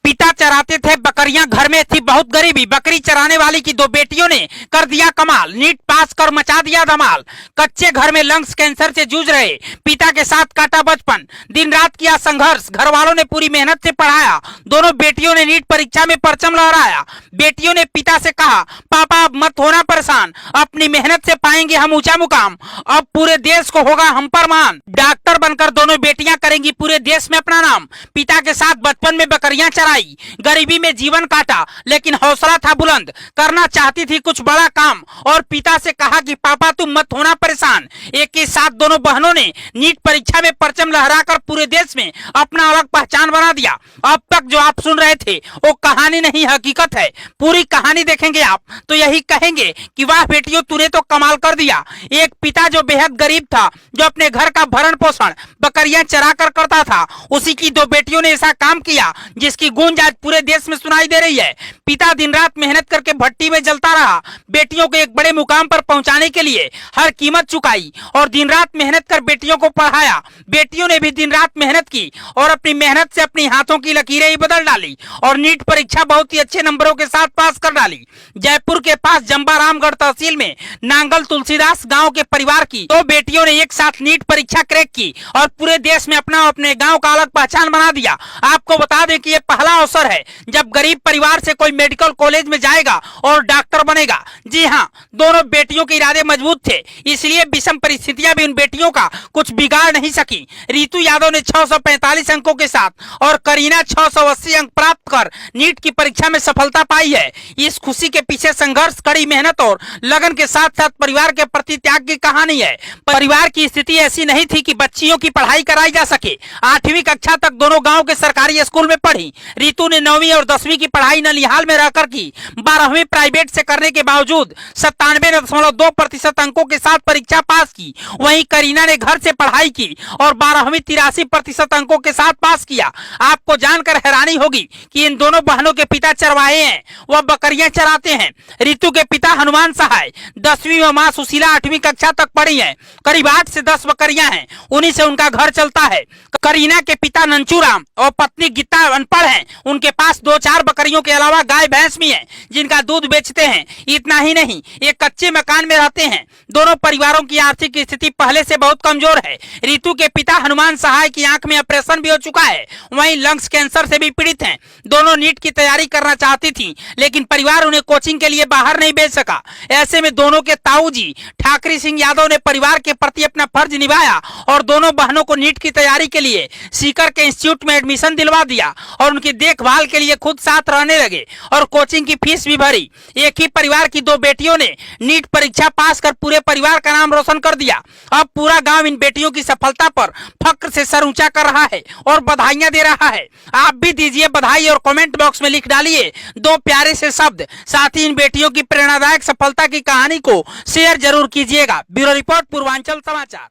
पिता चराते थे बकरियां, घर में थी बहुत गरीबी। बकरी चराने वाली की दो बेटियों ने कर दिया कमाल, नीट पास कर मचा दिया धमाल। कच्चे घर में लंग्स कैंसर से जूझ रहे पिता के साथ काटा बचपन, दिन रात किया संघर्ष, घर वालों ने पूरी मेहनत से पढ़ाया। दोनों बेटियों ने नीट परीक्षा में परचम लहराया। बेटियों ने पिता से कहा, पापा अब मत होना परेशान, अपनी मेहनत से पाएंगे हम ऊंचा मुकाम, अब पूरे देश को होगा हम पर मान। डॉक्टर बनकर दोनों बेटियां करेंगी पूरे देश में अपना नाम। पिता के साथ बचपन में बकरियां चराई, गरीबी में जीवन काटा, लेकिन हौसला था बुलंद, करना चाहती थी कुछ बड़ा काम। और पिता से कहा कि पापा तुम मत होना परेशान। एक के साथ दोनों बहनों ने नीट परीक्षा में परचम लहराकर पूरे देश में अपना अलग पहचान बना दिया। अब तक जो आप सुन रहे थे वो कहानी नहीं हकीकत है। पूरी कहानी देखेंगे आप तो यही कहेंगे कि वाह बेटियों तूने तो कमाल कर दिया। एक पिता जो बेहद गरीब था, जो अपने घर का भरण पोषण बकरियां चरा कर करता था, उसी की दो बेटियों ने ऐसा काम किया जिसकी गूंज आज पूरे देश में सुनाई दे रही है। पिता दिन रात मेहनत करके भट्टी में जलता रहा, बेटियों को एक बड़े मुकाम पर पहुंचाने के लिए हर कीमत चुकाई और दिन रात मेहनत कर बेटियों को पढ़ाया। बेटियों ने भी दिन रात मेहनत की और अपनी मेहनत से अपनी हाथों की लकीरें ही बदल डाली और नीट परीक्षा बहुत ही अच्छे नंबरों के साथ पास कर डाली। जयपुर के पास जंबारामगढ़ तहसील में नांगल तुलसीदास गांव के परिवार की दो बेटियों ने एक साथ नीट परीक्षा क्रैक की और पूरे देश में अपने गांव का अलग पहचान बना दिया। आपको बता दें कि ये पहला अवसर है जब गरीब परिवार से कोई मेडिकल कॉलेज में जाएगा और डॉक्टर बनेगा। जी हाँ, दोनों बेटियों के इरादे मजबूत थे, इसलिए विषम परिस्थितियां भी उन बेटियों का कुछ बिगाड़ नहीं सकी। रितु यादव ने 645 अंकों के साथ और करीना 680 अंक प्राप्त कर नीट की परीक्षा में सफलता पाई है। इस खुशी के पीछे संघर्ष, कड़ी मेहनत और लगन के साथ साथ परिवार के प्रति त्याग की कहानी है। परिवार की स्थिति ऐसी नहीं थी कि बच्चियों की पढ़ाई कराई जा सके। 8वीं कक्षा तक दोनों गांव के सरकारी स्कूल में पढ़ी। रितु ने 9वीं और 10वीं की पढ़ाई नलिहाल में रहकर की। 12वीं प्राइवेट से करने के बावजूद 97.2% अंकों के साथ परीक्षा पास की। वहीं करीना ने घर से पढ़ाई की और 12वीं 83% अंकों के साथ पास किया। आपको जानकर हैरानी होगी कि इन दोनों बहनों के पिता चरवाहे हैं, वह बकरियां चराते हैं। रितु के पिता हनुमान सहाय 10वीं व मां सुशीला 8वीं कक्षा तक पढ़ी है। करीब 8 से 10 बकरियां हैं, उन्हीं से उनका घर चलता है। करीना के पिता नंचूराम और पत्नी गीता अनपढ़ हैं। उनके पास 2-4 बकरियों के अलावा गाय भैंस भी हैं जिनका दूध बेचते हैं। इतना ही नहीं, एक कच्चे मकान में रहते हैं। दोनों परिवारों की आर्थिक स्थिति पहले से बहुत कमजोर है। रितु के पिता हनुमान सहाय की आंख में ऑपरेशन भी हो चुका है, वहीं लंग्स कैंसर से भी पीड़ित हैं। दोनों नीट की तैयारी करना चाहती थी, लेकिन परिवार उन्हें कोचिंग के लिए बाहर नहीं भेज सका। ऐसे में दोनों के ताऊजी ठाकरे सिंह यादव ने परिवार के प्रति अपना फर्ज निभाया और दोनों बहनों को नीट की तैयारी के लिए सीकर के इंस्टीट्यूट में एडमिशन दिलवा दिया और उनकी देखभाल के लिए खुद साथ रहने लगे और कोचिंग की फीस भी भरी। एक ही परिवार की दो बेटियों ने नीट परीक्षा पास कर पूरे परिवार का नाम रोशन कर दिया। अब पूरा गांव इन बेटियों की सफलता पर फक्र से सर ऊंचा कर रहा है और बधाइयां दे रहा है। आप भी दीजिए बधाई और कमेंट बॉक्स में लिख डालिए 2 प्यारे से शब्द। साथ ही इन बेटियों की प्रेरणादायक सफलता की कहानी को शेयर जरूर कीजिएगा। ब्यूरो रिपोर्ट, पूर्वांचल समाचार।